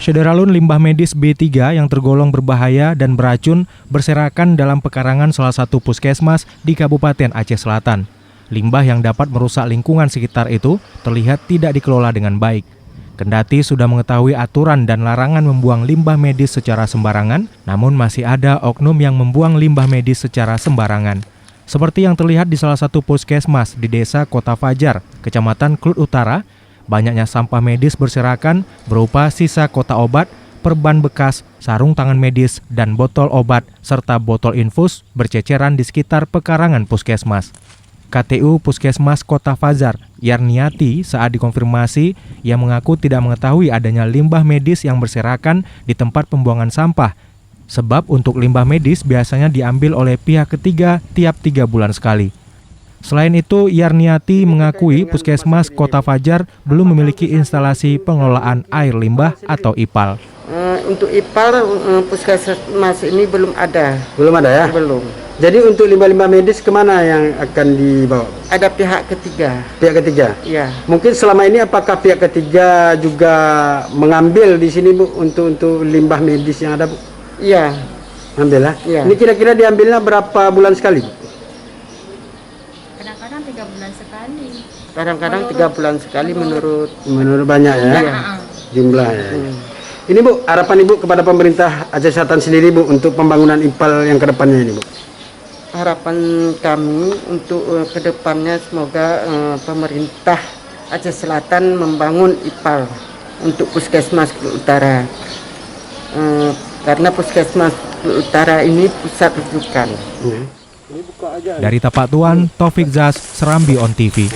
Sederalun limbah medis B3 yang tergolong berbahaya dan beracun berserakan dalam pekarangan salah satu puskesmas di Kabupaten Aceh Selatan. Limbah yang dapat merusak lingkungan sekitar itu terlihat tidak dikelola dengan baik. Kendati sudah mengetahui aturan dan larangan membuang limbah medis secara sembarangan, namun masih ada oknum yang membuang limbah medis secara sembarangan. Seperti yang terlihat di salah satu puskesmas di Desa Kota Fajar, Kecamatan Klut Utara, banyaknya sampah medis berserakan berupa sisa kotak obat, perban bekas, sarung tangan medis, dan botol obat, serta botol infus berceceran di sekitar pekarangan puskesmas. KTU Puskesmas Kota Fajar, Yarniati, saat dikonfirmasi, ia mengaku tidak mengetahui adanya limbah medis yang berserakan di tempat pembuangan sampah. Sebab untuk limbah medis biasanya diambil oleh pihak ketiga tiap 3 bulan sekali. Selain itu, Yarniati mengakui Puskesmas Kota Fajar belum memiliki instalasi pengelolaan air limbah atau IPAL. Untuk IPAL, Puskesmas ini belum ada. Belum ada ya? Belum. Jadi untuk limbah-limbah medis kemana yang akan dibawa? Ada pihak ketiga. Pihak ketiga? Iya. Mungkin selama ini apakah pihak ketiga juga mengambil di sini Bu untuk limbah medis yang ada Bu? Iya. Ambil lah? Iya. Ini kira-kira diambilnya berapa bulan sekali? Kadang-kadang 3 bulan sekali. Kadang-kadang 3 bulan sekali menurut banyak ya? Iya. Jumlahnya. Ini Bu, harapan Ibu kepada pemerintah Aceh Selatan sendiri Bu untuk pembangunan IPAL yang kedepannya ini Bu? Harapan kami untuk kedepannya semoga pemerintah Aceh Selatan membangun IPAL untuk Puskesmas Klut Utara. Karena Puskesmas Klut Utara ini pusat rujukan. Dari Tapak Tuan, Taufik Zas, Serambi On TV.